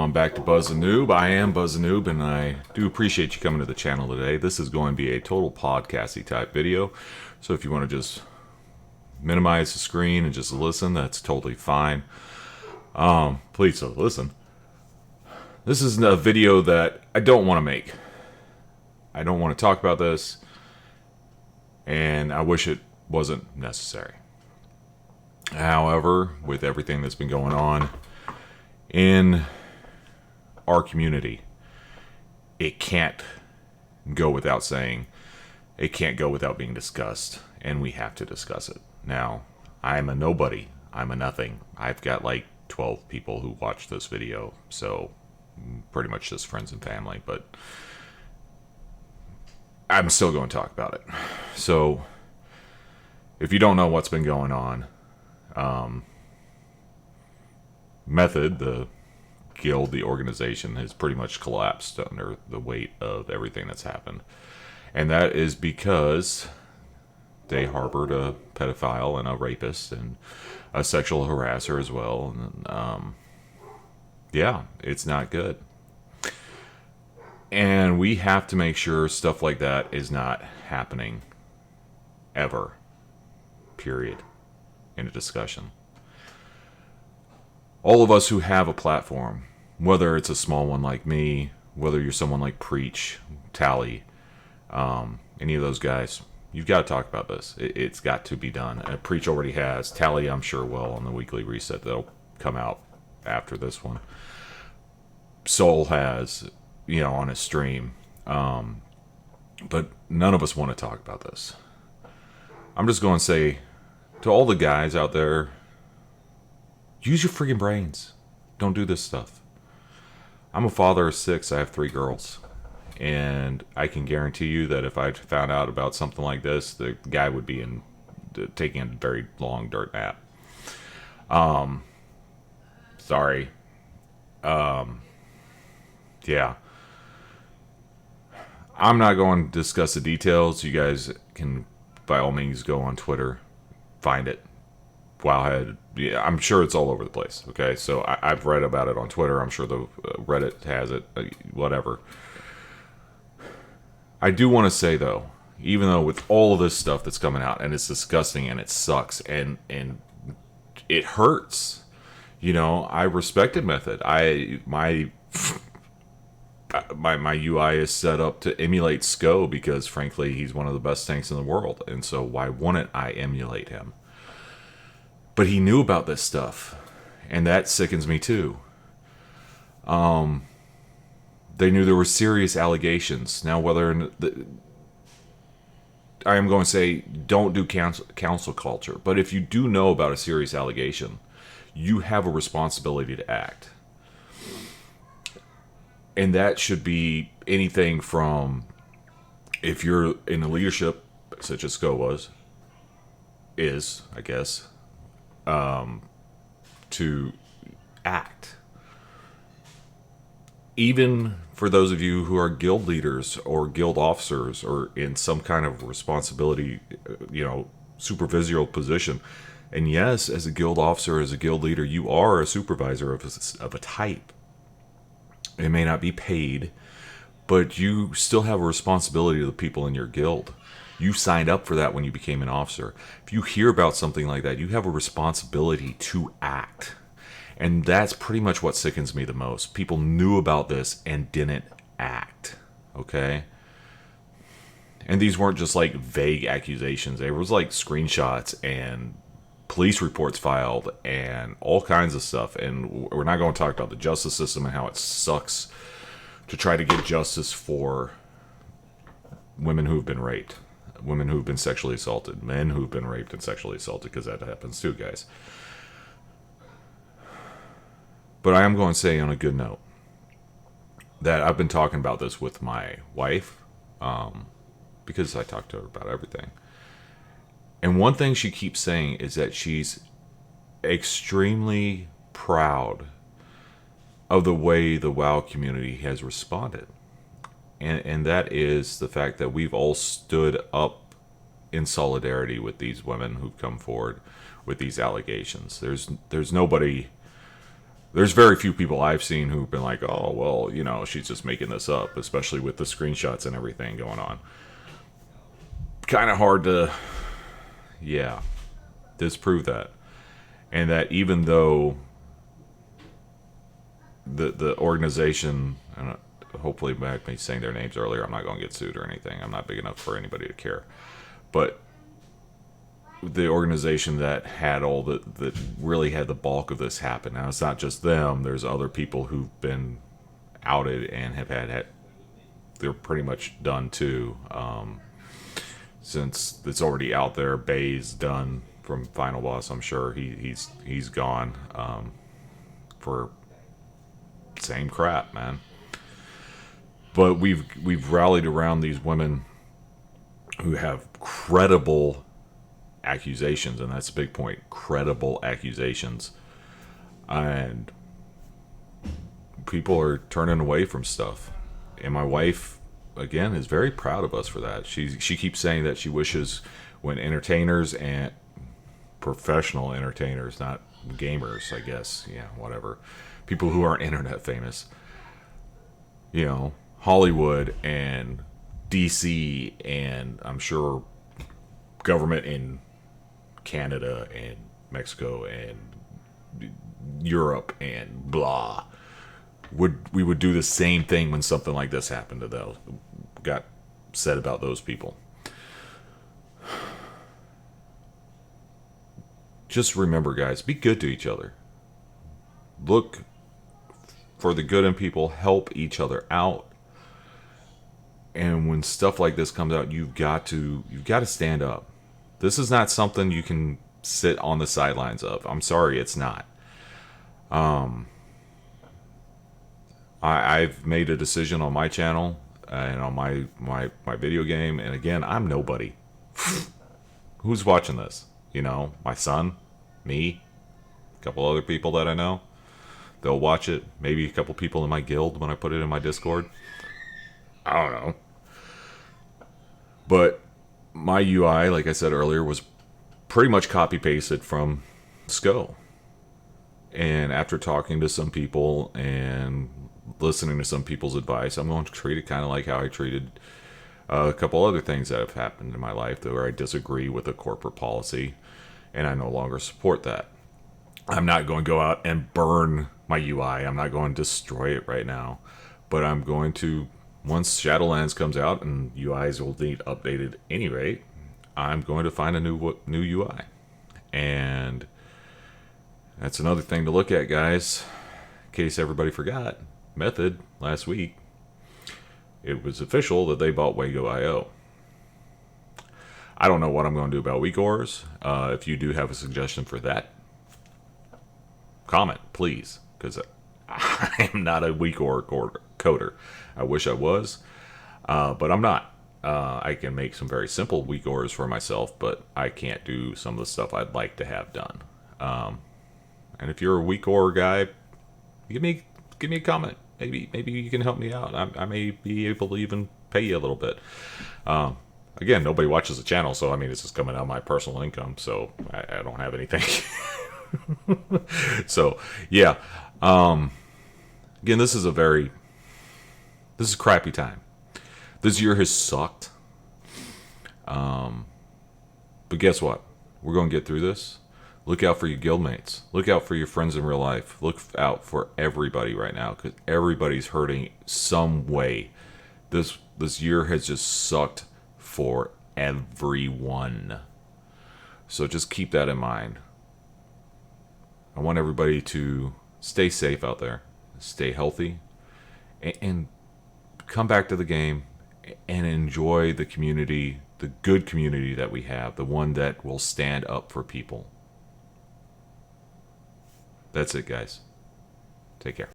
on back to Buzz the Noob. I am Buzz the Noob, and I do appreciate you coming to the channel today. This is going to be a total podcasty type video, so if you want to just minimize the screen and just listen, that's totally fine. Please listen. This is a video that I don't want to make. I don't want to talk about this, and I wish it wasn't necessary. However, with everything that's been going on in our community, it can't go without saying. It can't go without being discussed, and we have to discuss it. Now, I'm a nobody. I'm a nothing. I've got like 12 people who watch this video, so pretty much just friends and family, but I'm still going to talk about it. So, if you don't know what's been going on, Method, the guild, the organization, has pretty much collapsed under the weight of everything that's happened. And that is because they harbored a pedophile and a rapist and a sexual harasser as well. And, yeah, it's not good. And we have to make sure stuff like that is not happening ever. Period. In a discussion. All of us who have a platform, whether it's a small one like me, whether you're someone like Preach, Tally, any of those guys, you've got to talk about this. It's got to be done. Preach already has. Tally, I'm sure, will on the weekly reset that'll come out after this one. Soul has, on his stream. But none of us want to talk about this. I'm just going to say, to all the guys out there, use your freaking brains. Don't do this stuff. I'm a father of 6. I have 3 girls. And I can guarantee you that if I found out about something like this, the guy would be taking a very long dirt nap. Sorry. Yeah. I'm not going to discuss the details. You guys can, by all means, go on Twitter. Find it. Wowhead. Yeah, I'm sure it's all over the place. Okay, so I've read about it on Twitter. I'm sure the Reddit has it. Whatever. I do want to say though, even though with all of this stuff that's coming out and it's disgusting and it sucks and it hurts, I respected Method. My UI is set up to emulate Sko because frankly he's one of the best tanks in the world, and so why wouldn't I emulate him? But he knew about this stuff, and that sickens me too. They knew there were serious allegations. Now, whether I am going to say don't do council culture, but if you do know about a serious allegation, you have a responsibility to act. And that should be anything from, if you're in the leadership, such as Sko is, I guess, to act. Even for those of you who are guild leaders or guild officers or in some kind of responsibility, supervisory position. And yes, as a guild officer, as a guild leader, you are a supervisor of a type. It may not be paid, but you still have a responsibility to the people in your guild. You signed up for that when you became an officer. If you hear about something like that, you have a responsibility to act. And that's pretty much what sickens me the most. People knew about this and didn't act. Okay? And these weren't just like vague accusations. There was like screenshots and police reports filed and all kinds of stuff. And we're not going to talk about the justice system and how it sucks to try to get justice for women who've been raped, women who've been sexually assaulted, men who've been raped and sexually assaulted, because that happens too, guys. But I am going to say on a good note that I've been talking about this with my wife, because I talk to her about everything. And one thing she keeps saying is that she's extremely proud of the way the WoW community has responded. And that is the fact that we've all stood up in solidarity with these women who've come forward with these allegations. There's nobody There's very few people I've seen who've been like, oh, well, you know, she's just making this up, especially with the screenshots and everything going on. Kind of hard to, yeah, disprove that. And that even though the organization, and hopefully back me saying their names earlier, I'm not going to get sued or anything. I'm not big enough for anybody to care. But the organization that had all that really had the bulk of this happen. Now it's not just them. There's other people who've been outed and have had they're pretty much done too. Since it's already out there, Bay's done from Final Boss. I'm sure he's gone for same crap, man. But we've rallied around these women who have credible accusations, and that's a big point. Credible accusations, and people are turning away from stuff. And my wife, again, is very proud of us for that. She keeps saying that she wishes when entertainers and professional entertainers, not gamers, I guess, yeah, whatever, people who aren't internet famous, you know, Hollywood and DC, and I'm sure government in Canada and Mexico and Europe and blah, we would do the same thing when something like this happened to those got said about those people. Just remember, guys, be good to each other. Look for the good in people, help each other out. And when stuff like this comes out, you've got to stand up. This is not something you can sit on the sidelines of. I'm sorry, it's not. I've made a decision on my channel and on my video game, and again, I'm nobody. Who's watching this? You know, my son, me, a couple other people that I know. They'll watch it. Maybe a couple people in my guild when I put it in my Discord. I don't know. But my UI, like I said earlier, was pretty much copy-pasted from SCO. And after talking to some people and listening to some people's advice, I'm going to treat it kind of like how I treated a couple other things that have happened in my life where I disagree with a corporate policy and I no longer support that. I'm not going to go out and burn my UI. I'm not going to destroy it right now. But I'm going to, once Shadowlands comes out and UIs will need updated at any rate, I'm going to find a new UI. And that's another thing to look at, guys. In case everybody forgot, Method last week, it was official that they bought Wago.io. I don't know what I'm going to do about weak ores. If you do have a suggestion for that, comment, please, because I am not a weak ore coder. I wish I was, but I'm not. I can make some very simple weak ores for myself, but I can't do some of the stuff I'd like to have done. And if you're a weak ore guy, give me a comment. Maybe you can help me out. I may be able to even pay you a little bit. Again, nobody watches the channel, so I mean, it's just coming out of my personal income, so I don't have anything. So, yeah. Again, this is a crappy time. This year has sucked. But guess what? We're going to get through this. Look out for your guildmates. Look out for your friends in real life. Look out for everybody right now, because everybody's hurting some way. This year has just sucked for everyone. So just keep that in mind. I want everybody to stay safe out there, stay healthy, and come back to the game and enjoy the community, the good community that we have, the one that will stand up for people. That's it, guys. Take care.